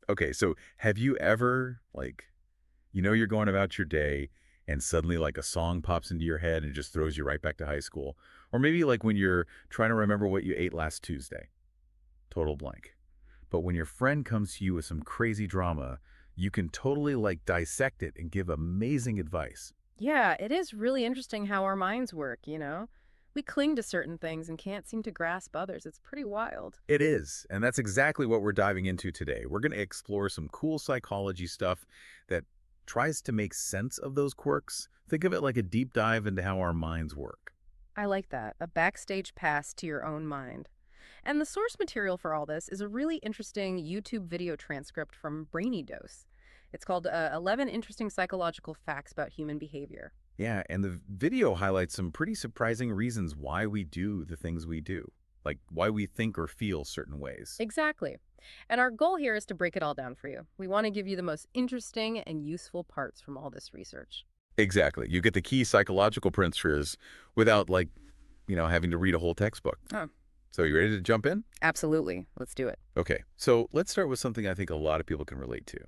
Okay, so have you ever, you're going about your day and suddenly like a song pops into your head and just throws you right back to high school? Or maybe like when you're trying to remember what you ate last Tuesday, total blank. But when your friend comes to you with some crazy drama, you can totally like dissect it and give amazing advice. Yeah, it is really interesting how our minds work. We cling to certain things and can't seem to grasp others. It's pretty wild. It is, and that's exactly what we're diving into today. We're going to explore some cool psychology stuff that tries to make sense of those quirks. Think of it like a deep dive into how our minds work. I like that. A backstage pass to your own mind. And the source material for all this is a really interesting YouTube video transcript from Brainy Dose. It's called 11 Interesting Psychological Facts About Human Behavior. Yeah, and the video highlights some pretty surprising reasons why we do the things we do, like why we think or feel certain ways. Exactly. And our goal here is to break it all down for you. We want to give you the most interesting and useful parts from all this research. Exactly. You get the key psychological principles without, having to read a whole textbook. Oh, So you ready to jump in? absolutely. Let's do it. Okay, so let's start with something I think a lot of people can relate to.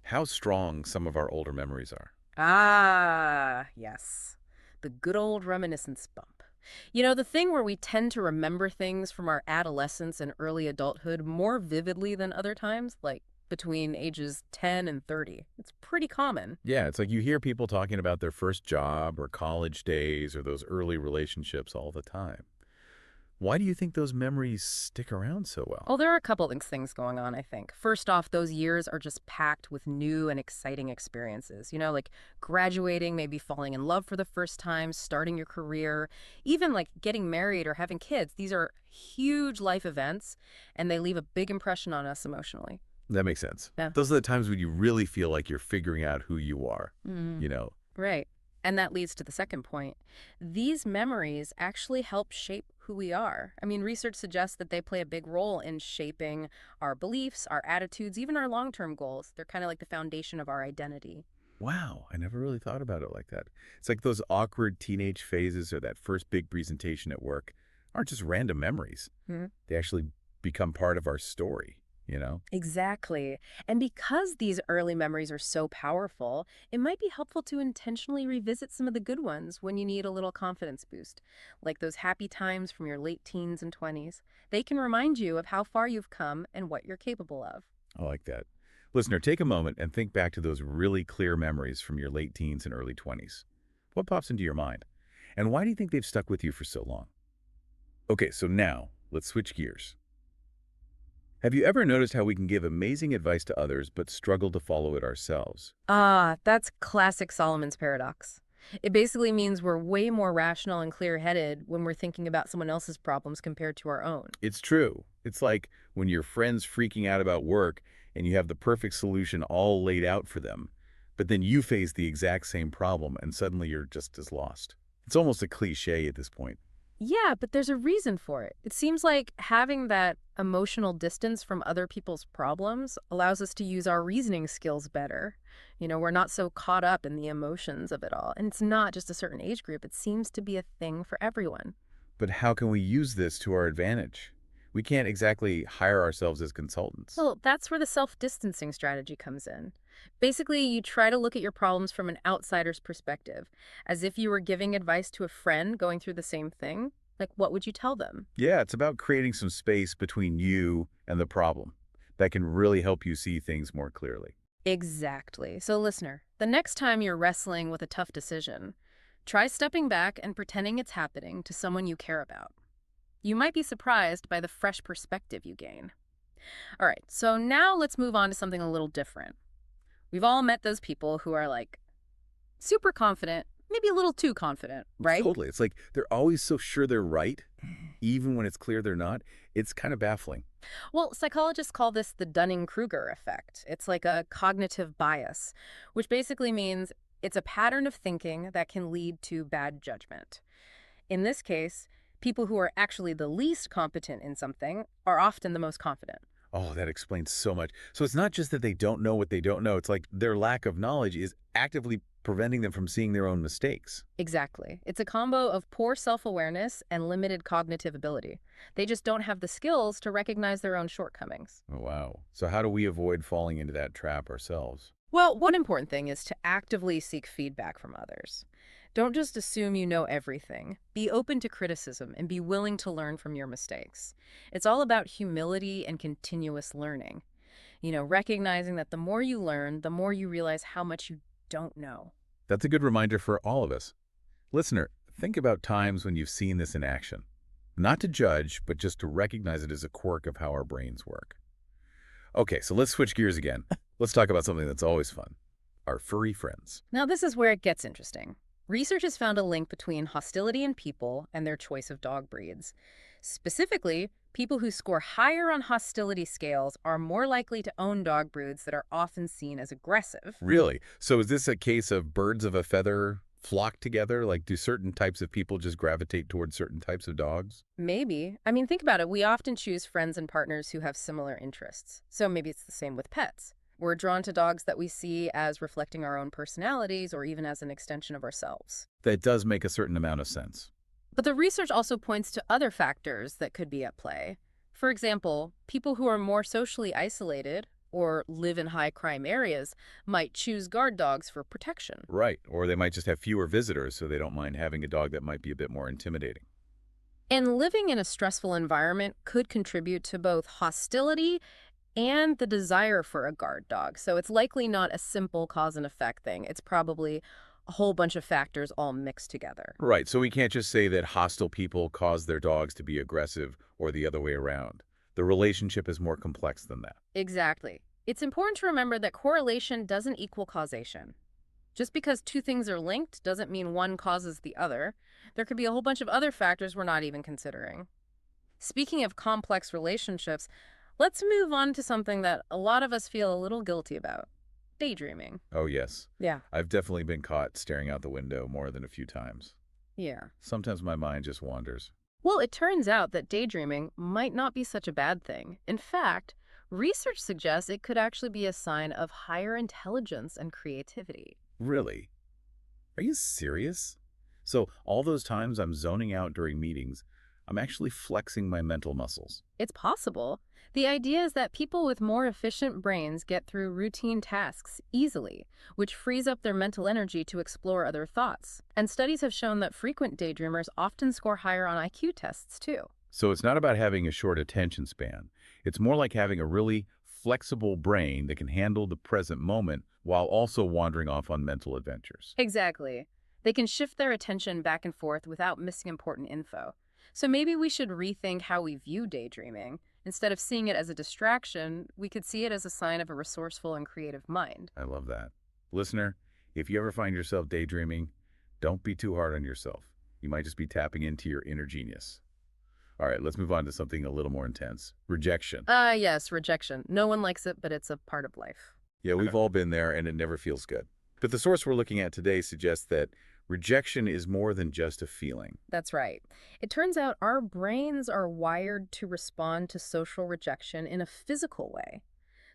How strong some of our older memories are. Ah, yes. The good old reminiscence bump. The thing where we tend to remember things from our adolescence and early adulthood more vividly than other times, like between ages 10 and 30. It's pretty common. Yeah, it's like you hear people talking about their first job or college days or those early relationships all the time. Why do you think those memories stick around so well? Well, there are a couple of things going on, I think. First off, those years are just packed with new and exciting experiences, like graduating, maybe falling in love for the first time, starting your career, even like getting married or having kids. These are huge life events, and they leave a big impression on us emotionally. That makes sense. Yeah. Those are the times when you really feel like you're figuring out who you are, Mm. you know? Right. And that leads to the second point. These memories actually help shape who we are. I mean, research suggests that they play a big role in shaping our beliefs, our attitudes, even our long term goals. They're kind of like the foundation of our identity. Wow, I never really thought about it like that. It's like those awkward teenage phases or that first big presentation at work aren't just random memories. Mhm. They actually become part of our story. Exactly. And because these early memories are so powerful, it might be helpful to intentionally revisit some of the good ones when you need a little confidence boost, like those happy times from your late teens and 20s. They can remind you of how far you've come and what you're capable of. I like that. Listener, take a moment and think back to those really clear memories from your late teens and early 20s. What pops into your mind? And why do you think they've stuck with you for so long? Okay, so now let's switch gears. Have you ever noticed how we can give amazing advice to others but struggle to follow it ourselves? Ah, that's classic Solomon's paradox. It basically means we're way more rational and clear headed when we're thinking about someone else's problems compared to our own. It's true. It's like when your friend's freaking out about work and you have the perfect solution all laid out for them, but then you face the exact same problem and suddenly you're just as lost. It's almost a cliche at this point. Yeah, but there's a reason for it. It seems like having that emotional distance from other people's problems allows us to use our reasoning skills better. We're not so caught up in the emotions of it all. And it's not just a certain age group, it seems to be a thing for everyone. But how can we use this to our advantage? We can't exactly hire ourselves as consultants. Well, that's where the self distancing strategy comes in. Basically, you try to look at your problems from an outsider's perspective, as if you were giving advice to a friend going through the same thing. Like, what would you tell them? Yeah, it's about creating some space between you and the problem that can really help you see things more clearly. Exactly. So, listener, the next time you're wrestling with a tough decision, try stepping back and pretending it's happening to someone you care about. You might be surprised by the fresh perspective you gain. All right, so now let's move on to something a little different. We've all met those people who are like super confident, maybe a little too confident, right? Totally. It's like they're always so sure they're right, even when it's clear they're not. It's kind of baffling. Well, psychologists call this the Dunning-Kruger effect. It's like a cognitive bias, which basically means it's a pattern of thinking that can lead to bad judgment. In this case, people who are actually the least competent in something are often the most confident. Oh, that explains so much. So it's not just that they don't know what they don't know. It's like their lack of knowledge is actively preventing them from seeing their own mistakes. Exactly. It's a combo of poor self-awareness and limited cognitive ability. They just don't have the skills to recognize their own shortcomings. Oh, wow. So how do we avoid falling into that trap ourselves? Well, one important thing is to actively seek feedback from others. Don't just assume you know everything. Be open to criticism and be willing to learn from your mistakes. It's all about humility and continuous learning. Recognizing that the more you learn, the more you realize how much you don't know. That's a good reminder for all of us. Listener, think about times when you've seen this in action. Not to judge, but just to recognize it as a quirk of how our brains work. Okay, so let's switch gears again. Let's talk about something that's always fun. Our furry friends. Now, this is where it gets interesting. Research has found a link between hostility in people and their choice of dog breeds. Specifically, people who score higher on hostility scales are more likely to own dog breeds that are often seen as aggressive. Really? So is this a case of birds of a feather flock together? Like, do certain types of people just gravitate towards certain types of dogs? Maybe. I mean, think about it. We often choose friends and partners who have similar interests. So maybe it's the same with pets. We're drawn to dogs that we see as reflecting our own personalities or even as an extension of ourselves. That does make a certain amount of sense. But the research also points to other factors that could be at play. For example, people who are more socially isolated or live in high crime areas might choose guard dogs for protection. Right. Or they might just have fewer visitors, so they don't mind having a dog that might be a bit more intimidating. And living in a stressful environment could contribute to both hostility and the desire for a guard dog. So it's likely not a simple cause and effect thing. It's probably a whole bunch of factors all mixed together. Right. So we can't just say that hostile people cause their dogs to be aggressive or the other way around. The relationship is more complex than that. Exactly. It's important to remember that correlation doesn't equal causation. Just because two things are linked doesn't mean one causes the other. There could be a whole bunch of other factors we're not even considering. Speaking of complex relationships, let's move on to something that a lot of us feel a little guilty about: daydreaming. Oh, yes. Yeah. I've definitely been caught staring out the window more than a few times. Yeah. Sometimes my mind just wanders. Well, it turns out that daydreaming might not be such a bad thing. In fact, research suggests it could actually be a sign of higher intelligence and creativity. Really? Are you serious? So all those times I'm zoning out during meetings, I'm actually flexing my mental muscles. It's possible. The idea is that people with more efficient brains get through routine tasks easily, which frees up their mental energy to explore other thoughts. And studies have shown that frequent daydreamers often score higher on IQ tests, too. So it's not about having a short attention span. It's more like having a really flexible brain that can handle the present moment while also wandering off on mental adventures. Exactly. They can shift their attention back and forth without missing important info. So maybe we should rethink how we view daydreaming. Instead of seeing it as a distraction, we could see it as a sign of a resourceful and creative mind. I love that. Listener, if you ever find yourself daydreaming, don't be too hard on yourself. You might just be tapping into your inner genius. All right, let's move on to something a little more intense. Rejection. Yes, rejection. No one likes it, but it's a part of life. Yeah, we've all been there, and it never feels good. But the source we're looking at today suggests that rejection is more than just a feeling. That's right. It turns out our brains are wired to respond to social rejection in a physical way.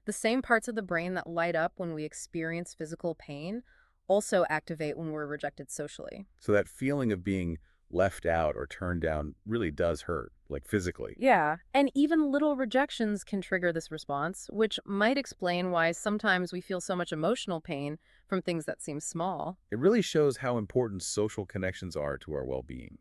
The same parts of the brain that light up when we experience physical pain also activate when we're rejected socially. So that feeling of being left out or turned down really does hurt, like physically. Yeah, and even little rejections can trigger this response, which might explain why sometimes we feel so much emotional pain from things that seem small. It really shows how important social connections are to our well-being.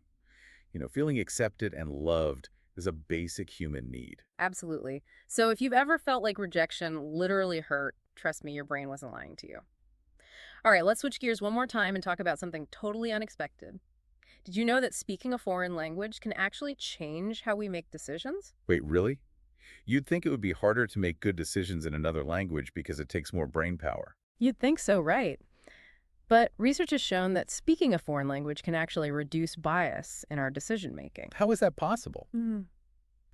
Feeling accepted and loved is a basic human need. Absolutely. So if you've ever felt like rejection literally hurt, trust me, your brain wasn't lying to you. All right, let's switch gears one more time and talk about something totally unexpected. Did you know that speaking a foreign language can actually change how we make decisions? Wait, really? You'd think it would be harder to make good decisions in another language because it takes more brain power. You'd think so, right? But research has shown that speaking a foreign language can actually reduce bias in our decision making. How is that possible?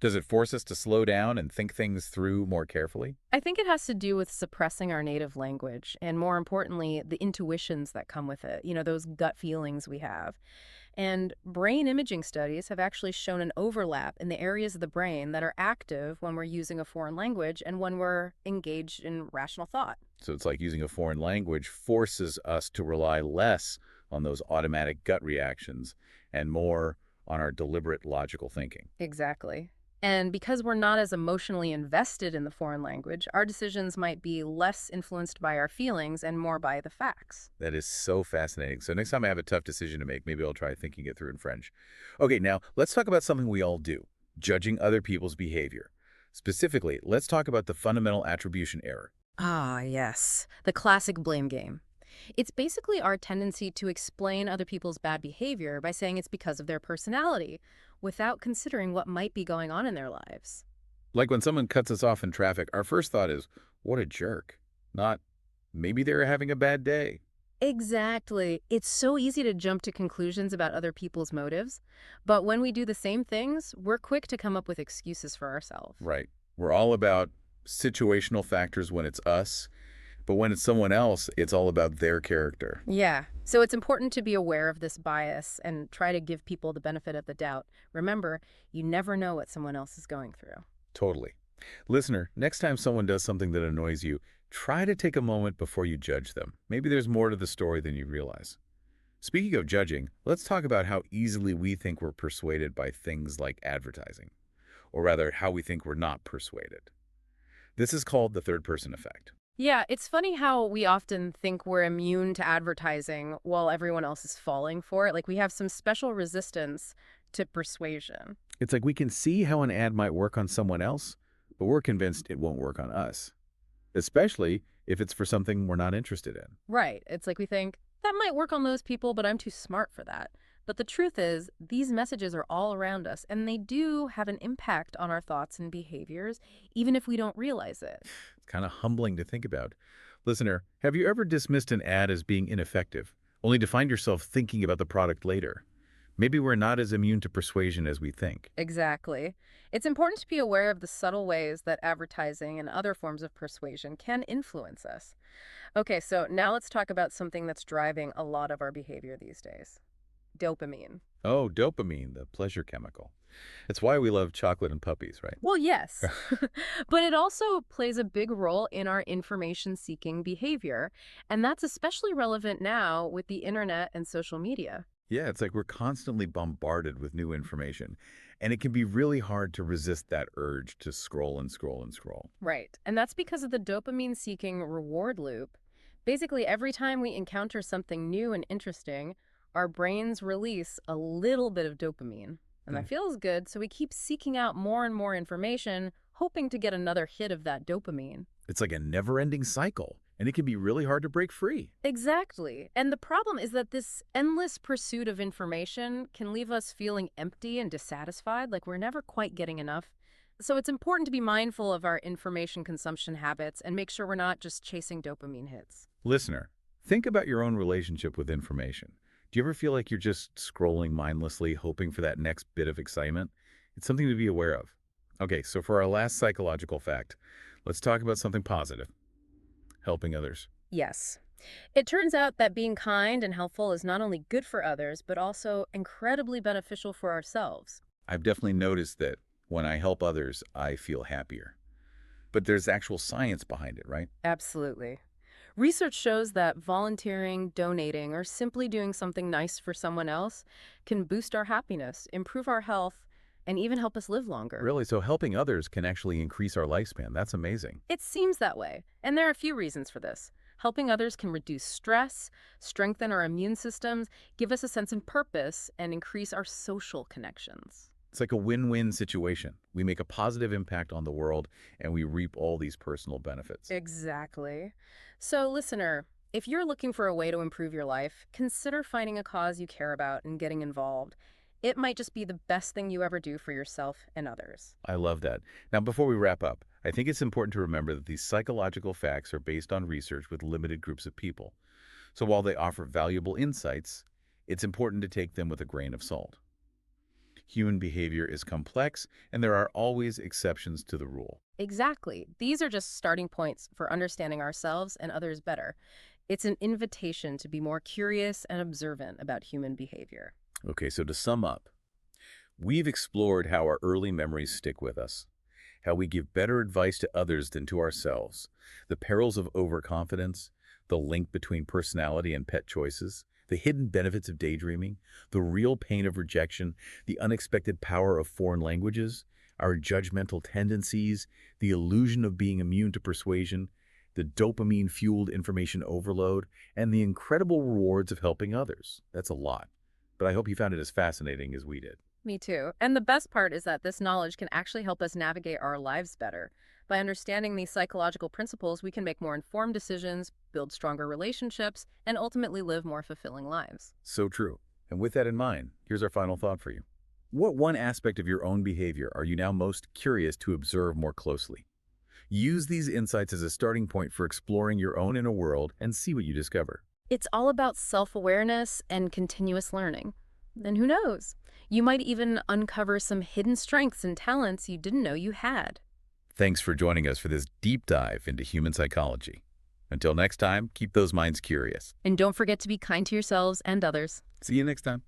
Does it force us to slow down and think things through more carefully? I think it has to do with suppressing our native language and, more importantly, the intuitions that come with it, those gut feelings we have. And brain imaging studies have actually shown an overlap in the areas of the brain that are active when we're using a foreign language and when we're engaged in rational thought. So it's like using a foreign language forces us to rely less on those automatic gut reactions and more on our deliberate logical thinking. Exactly. And because we're not as emotionally invested in the foreign language, our decisions might be less influenced by our feelings and more by the facts. That is so fascinating. So next time I have a tough decision to make, maybe I'll try thinking it through in French. Okay, now let's talk about something we all do, judging other people's behavior. Specifically, let's talk about the fundamental attribution error. Ah, yes. The classic blame game. It's basically our tendency to explain other people's bad behavior by saying it's because of their personality, without considering what might be going on in their lives. Like when someone cuts us off in traffic, our first thought is, what a jerk. Not, maybe they're having a bad day. Exactly. It's so easy to jump to conclusions about other people's motives, but when we do the same things, we're quick to come up with excuses for ourselves. Right. We're all about situational factors when it's us, but when it's someone else, it's all about their character. Yeah, so it's important to be aware of this bias and try to give people the benefit of the doubt. Remember, you never know what someone else is going through. Totally. Listener, next time someone does something that annoys you, try to take a moment before you judge them. Maybe there's more to the story than you realize. Speaking of judging, let's talk about how easily we think we're persuaded by things like advertising, or rather, how we think we're not persuaded. This is called the third-person effect. Yeah, it's funny how we often think we're immune to advertising while everyone else is falling for it. Like we have some special resistance to persuasion. It's like we can see how an ad might work on someone else, but we're convinced it won't work on us, especially if it's for something we're not interested in. Right. It's like we think, that might work on those people, but I'm too smart for that. But the truth is, these messages are all around us, and they do have an impact on our thoughts and behaviors, even if we don't realize it. It's kind of humbling to think about. Listener, have you ever dismissed an ad as being ineffective, only to find yourself thinking about the product later? Maybe we're not as immune to persuasion as we think. Exactly. It's important to be aware of the subtle ways that advertising and other forms of persuasion can influence us. Okay, so now let's talk about something that's driving a lot of our behavior these days. Dopamine. Oh, dopamine, the pleasure chemical. It's why we love chocolate and puppies, right? Well, yes, but it also plays a big role in our information-seeking behavior, and that's especially relevant now with the internet and social media. Yeah, it's like we're constantly bombarded with new information, and it can be really hard to resist that urge to scroll and scroll and scroll. Right, and that's because of the dopamine-seeking reward loop. Basically, every time we encounter something new and interesting, our brains release a little bit of dopamine. And that Mm. feels good, so we keep seeking out more and more information, hoping to get another hit of that dopamine. It's like a never-ending cycle, and it can be really hard to break free. Exactly. And the problem is that this endless pursuit of information can leave us feeling empty and dissatisfied, like we're never quite getting enough. So it's important to be mindful of our information consumption habits and make sure we're not just chasing dopamine hits. Listener, think about your own relationship with information. Do you ever feel like you're just scrolling mindlessly, hoping for that next bit of excitement? It's something to be aware of. Okay, so for our last psychological fact, let's talk about something positive, helping others. Yes. It turns out that being kind and helpful is not only good for others, but also incredibly beneficial for ourselves. I've definitely noticed that when I help others, I feel happier. But there's actual science behind it, right? Absolutely. Research shows that volunteering, donating, or simply doing something nice for someone else can boost our happiness, improve our health, and even help us live longer. Really, so helping others can actually increase our lifespan. That's amazing. It seems that way, and there are a few reasons for this. Helping others can reduce stress, strengthen our immune systems, give us a sense of purpose, and increase our social connections. It's like a win-win situation. We make a positive impact on the world, and we reap all these personal benefits. Exactly. So, listener, if you're looking for a way to improve your life, consider finding a cause you care about and getting involved. It might just be the best thing you ever do for yourself and others. I love that. Now, before we wrap up, I think it's important to remember that these psychological facts are based on research with limited groups of people. So while they offer valuable insights, it's important to take them with a grain of salt. Human behavior is complex, and there are always exceptions to the rule. Exactly. These are just starting points for understanding ourselves and others better. It's an invitation to be more curious and observant about human behavior. Okay, so to sum up, we've explored how our early memories stick with us, how we give better advice to others than to ourselves, the perils of overconfidence, the link between personality and pet choices, the hidden benefits of daydreaming, the real pain of rejection, the unexpected power of foreign languages, our judgmental tendencies, the illusion of being immune to persuasion, the dopamine-fueled information overload, and the incredible rewards of helping others. That's a lot, but I hope you found it as fascinating as we did. Me too. And the best part is that this knowledge can actually help us navigate our lives better. By understanding these psychological principles, we can make more informed decisions, build stronger relationships, and ultimately live more fulfilling lives. So true. And with that in mind, here's our final thought for you. What one aspect of your own behavior are you now most curious to observe more closely? Use these insights as a starting point for exploring your own inner world and see what you discover. It's all about self-awareness and continuous learning. And who knows? You might even uncover some hidden strengths and talents you didn't know you had. Thanks for joining us for this deep dive into human psychology. Until next time, keep those minds curious. And don't forget to be kind to yourselves and others. See you next time.